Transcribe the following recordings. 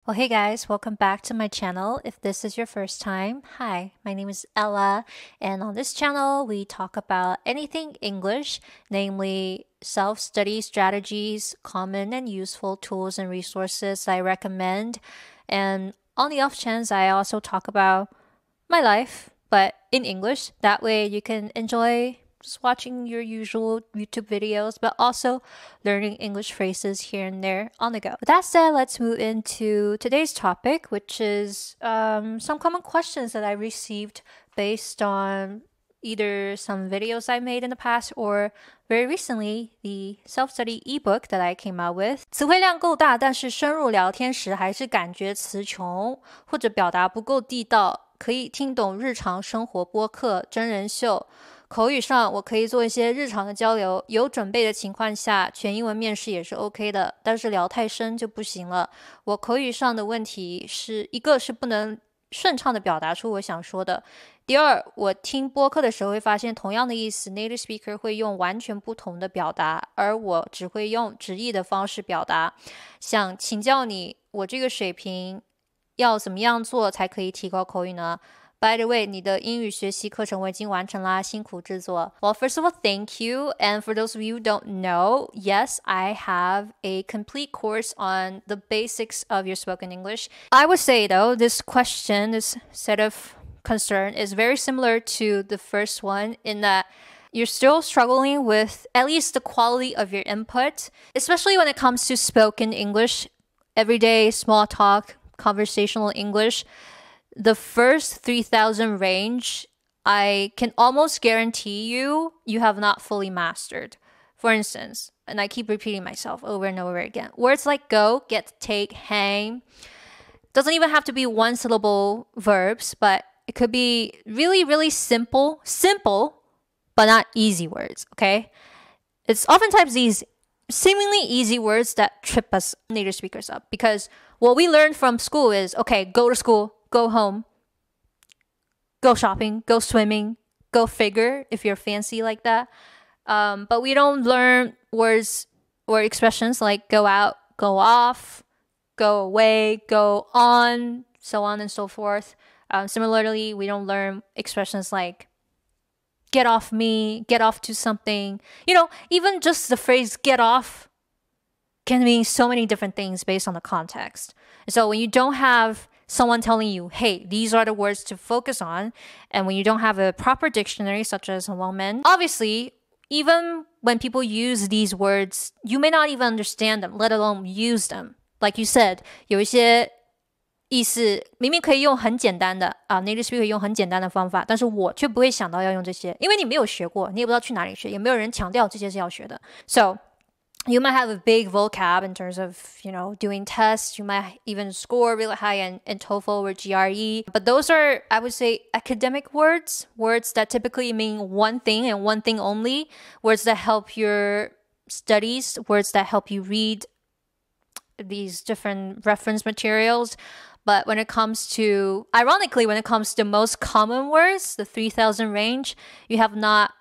Well, hey guys, welcome back to my channel. If this is your first time, hi, my name is Ella, and on this channel, we talk about anything English, namely self-study strategies, common and useful tools and resources I recommend. And on the off chance, I also talk about my life, but in English. That way you can enjoy just watching your usual YouTube videos, but also learning English phrases here and there on the go. With that said, let's move into today's topic, which is some common questions that I received based on either some videos I made in the past or very recently the self-study ebook that I came out with. 词汇量够大，但是深入聊天时还是感觉词穷，或者表达不够地道，可以听懂日常生活播客、真人秀。口语上我可以做一些日常的交流，有准备的情况下全英文面试也是 OK 的，但是聊太深就不行了。我口语上的问题是一个是不能顺畅的表达出我想说的，第二，我听播客的时候会发现同样的意思 native speaker 会用完全不同的表达，而我只会用直译的方式表达。想请教你，我这个水平要怎么样做才可以提高口语呢？By the way, 你的英语学习课程我已经完成啦，辛苦制作。Well, first of all, thank you. And for those of you who don't know, yes, I have a complete course on the basics of your spoken English. I would say, though, this question, this set of concern is very similar to the first one in that you're still struggling with at least the quality of your input, especially when it comes to spoken English, everyday small talk, conversational English.The first 3,000 range, I can almost guarantee you have not fully mastered. For instance, and I keep repeating myself over and over again, words like go, get, take, hang, doesn't even have to be one syllable verbs, but it could be really, really simple, but not easy words, okay? It's oftentimes these seemingly easy words that trip us native speakers up because what we learned from school is, okay, go to school,Go home, go shopping, go swimming, go figure if you're fancy like that. But we don't learn words or expressions like go out, go off, go away, go on, so on and so forth. Similarly, we don't learn expressions like get off me, get off to something. You know, even just the phrase get off can mean so many different things based on the context. So when you don't have someone telling you, hey, these are the words to focus on, and when you don't have a proper dictionary such as Wangman, obviously, even when people use these words, you may not even understand them, let alone use them. Like you said, 有一些意思明明可以用很简单的native speaker 用很简单的方法，但是我却不会想到要用这些，因为你没有学过，你也不知道去哪里学，也没有人强调这些是要学的。So you might have a big vocab in terms of, doing tests. You might even score really high in TOEFL or GRE. But those are, I would say, academic words that typically mean one thing and one thing only, words that help your studies, words that help you read these different reference materials. But when it comes to, ironically, when it comes to most common words, the 3,000 range, you have not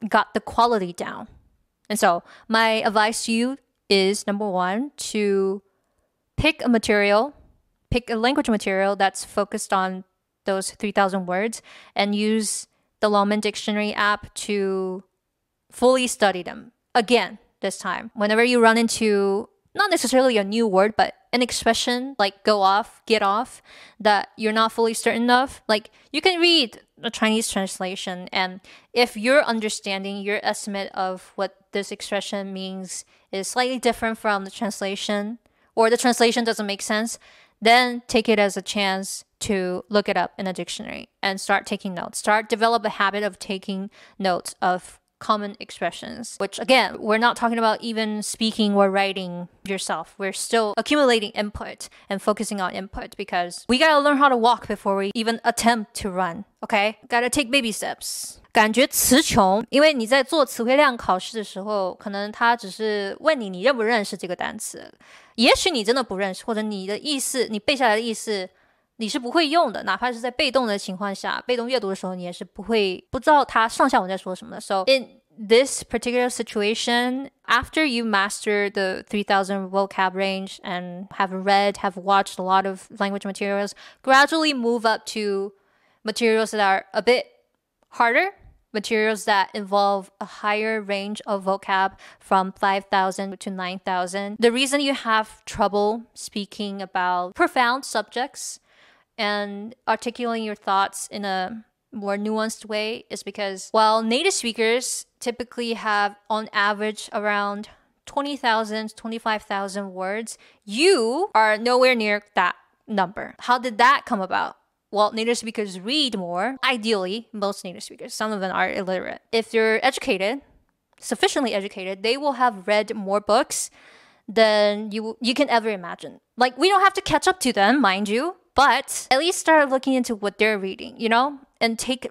got the quality down.And so my advice to you is, number one, to pick a language material that's focused on those 3,000 words and use the Longman Dictionary app to fully study them. Again, this time, whenever you run into not necessarily a new word, but an expression like go off, get off, that you're not fully certain of, like you can read a Chinese translation, and if your understanding, your estimate of what this expression means is slightly different from the translation, or the translation doesn't make sense, then take it as a chance to look it up in a dictionary and start taking notes. Develop a habit of taking notes of common expressions, which again, we're not talking about even speaking or writing yourself. We're still accumulating input and focusing on input because we gotta learn how to walk before we even attempt to run, okay? Gotta take baby steps. 感觉词穷，因为你在做词汇量考试的时候，可能他只是问你认不认识这个单词，也许你真的不认识，或者你的意思，你背下来的意思你是不会用的，哪怕是在被动的情况下，被动阅读的时候，你也是不知道它上下文在说什么的。So in this particular situation, after you master the 3,000 vocab range and have watched a lot of language materials, gradually move up to materials that are a bit harder, materials that involve a higher range of vocab from 5,000 to 9,000. The reason you have trouble speaking about profound subjects and articulating your thoughts in a more nuanced way is because while native speakers typically have on average around 20,000, 25,000 words, you are nowhere near that number. How did that come about? Well, native speakers read more. Ideally, most native speakers. Some of them are illiterate. If you're educated, sufficiently educated, they will have read more books than you can ever imagine. Like, we don't have to catch up to them, mind you, but at least start looking into what they're reading, you know? And take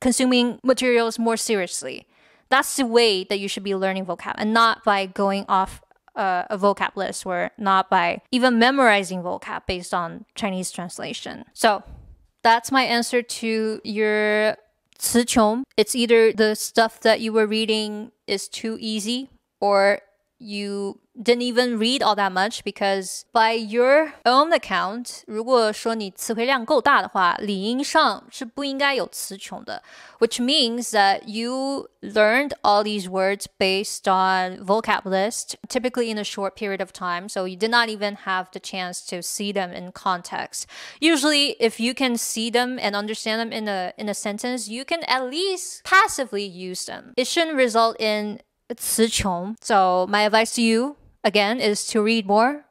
consuming materials more seriously. That's the way that you should be learning vocab, and not by going off a vocab list, or not by even memorizing vocab based on Chinese translation. So that's my answer to your 词穷. It's either the stuff that you were reading is too easy, or you didn't even read all that much, because by your own account, 如果说你词汇量够大的话，理应上是不应该有词穷的, which means that you learned all these words based on vocab list, typically in a short period of time, so you did not even have the chance to see them in context. Usually, if you can see them and understand them in a sentence, you can at least passively use them. It shouldn't result in 词穷. So my advice to you, again, is to read more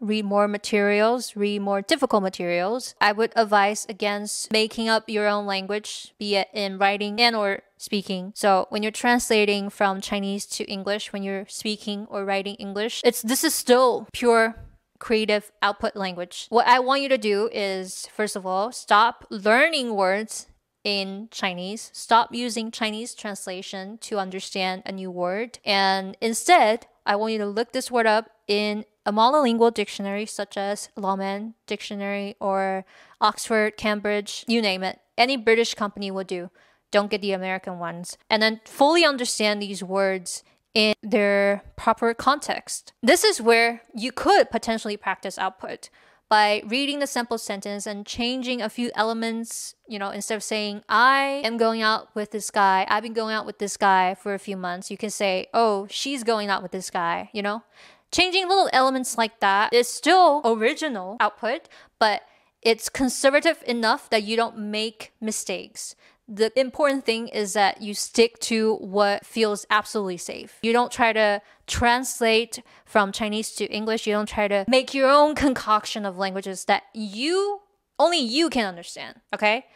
materials, read more difficult materials. I would advise against making up your own language, be it in writing and or speaking. So when you're translating from Chinese to English, when you're speaking or writing English, this is still pure creative output language. What I want you to do is, first of all, stop learning words in Chinese. Stop using Chinese translation to understand a new word. And instead, I want you to look this word up in a monolingual dictionary such as Lawman Dictionary or Oxford, Cambridge, you name it. Any British company will do. Don't get the American ones. And then fully understand these words in their proper context. This is where you could potentially practice output. By reading the sample sentence and changing a few elements, you know, instead of saying, I am going out with this guy, I've been going out with this guy for a few months, you can say, oh, she's going out with this guy, you know? Changing little elements like that is still original output, but it's conservative enough that you don't make mistakes. The important thing is that you stick to what feels absolutely safe. You don't try to translate from Chinese to English. You don't try to make your own concoction of languages that only you can understand, okay?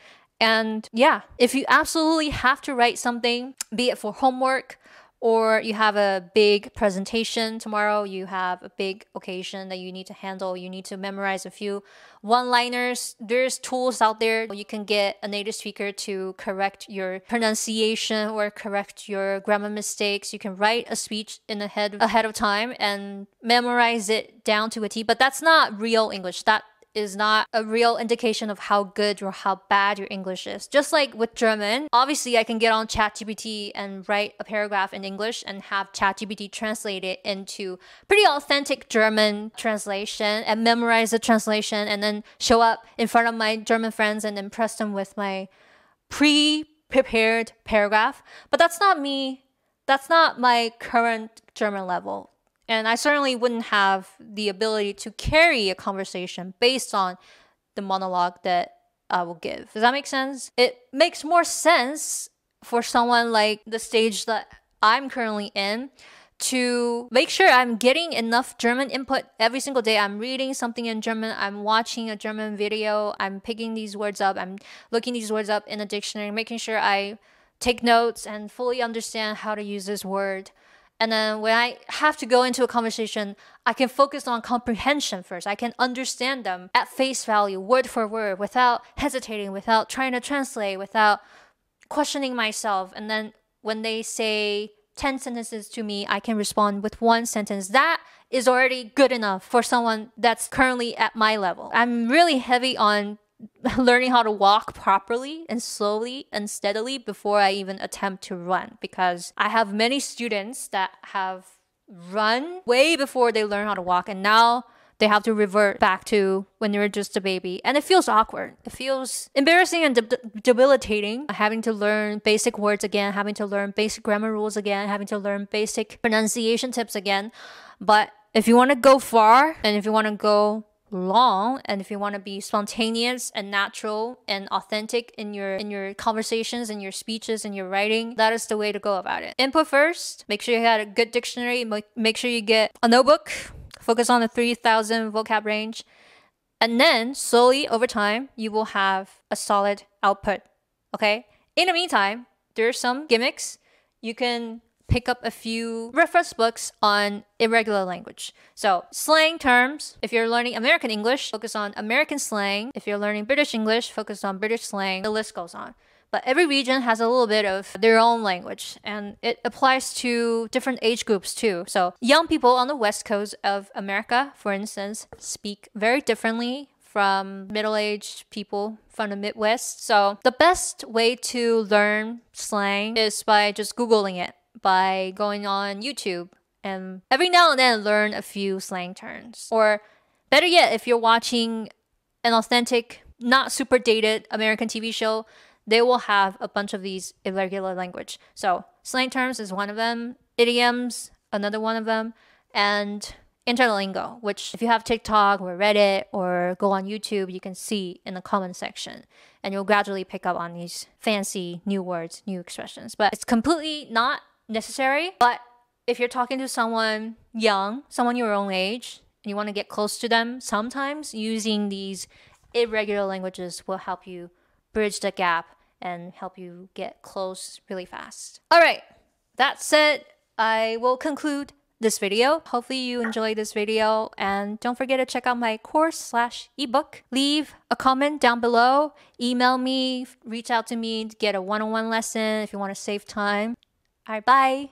And yeah, if you absolutely have to write something, be it for homework, or you have a big presentation tomorrow, you have a big occasion that you need to handle, you need to memorize a few one-liners, there's tools out there. You can get a native speaker to correct your pronunciation or correct your grammar mistakes. You can write a speech ahead of time and memorize it down to a T, but that's not real English. That is not a real indication of how good or how bad your English is. Just like with German, obviously I can get on ChatGPT and write a paragraph in English and have ChatGPT translate it into pretty authentic German translation and memorize the translation and then show up in front of my German friends and impress them with my pre-prepared paragraph. But that's not me. That's not my current German level. And I certainly wouldn't have the ability to carry a conversation based on the monologue that I will give. Does that make sense? It makes more sense for someone like the stage that I'm currently in to make sure I'm getting enough German input every single day. I'm reading something in German. I'm watching a German video. I'm picking these words up. I'm looking these words up in a dictionary, making sure I take notes and fully understand how to use this word. And then when I have to go into a conversation, I can focus on comprehension first. I can understand them at face value, word for word, without hesitating, without trying to translate, without questioning myself. And then when they say 10 sentences to me, I can respond with one sentence. That is already good enough for someone that's currently at my level. I'm really heavy on learning how to walk properly and slowly and steadily before I even attempt to run, because I have many students that have run way before they learn how to walk, and now they have to revert back to when they were just a baby. And it feels awkward. It feels embarrassing and debilitating, having to learn basic words again, having to learn basic grammar rules again, having to learn basic pronunciation tips again. But if you want to go far, and if you want to go long, and if you want to be spontaneous and natural and authentic in your conversations, in your speeches, in your writing, that is the way to go about it. Input first. Make sure you had a good dictionary. Make sure you get a notebook. Focus on the 3,000 vocab range. And then slowly over time, you will have a solid output. Okay? In the meantime, there's some gimmicks. You can pick up a few reference books on irregular language. So slang terms, if you're learning American English, focus on American slang. If you're learning British English, focus on British slang. The list goes on. But every region has a little bit of their own language, and it applies to different age groups too. So young people on the west coast of America, for instance, speak very differently from middle-aged people from the Midwest. So the best way to learn slang is by just Googling it, by going on YouTube, and every now and then learn a few slang terms. Or better yet, if you're watching an authentic, not super dated American TV show, they will have a bunch of these irregular language. So slang terms is one of them, idioms, another one of them, and interlingo, which if you have TikTok or Reddit or go on YouTube, you can see in the comment section, and you'll gradually pick up on these fancy new words, new expressions. But it's completely not necessary. But if you're talking to someone young, someone your own age, and you want to get close to them, sometimes using these irregular languages will help you bridge the gap and help you get close really fast. All right, that said, I will conclude this video. Hopefully you enjoyed this video, and don't forget to check out my course/ebook. Leave a comment down below, email me, reach out to me to get a one-on-one lesson if you want to save time. All right, bye.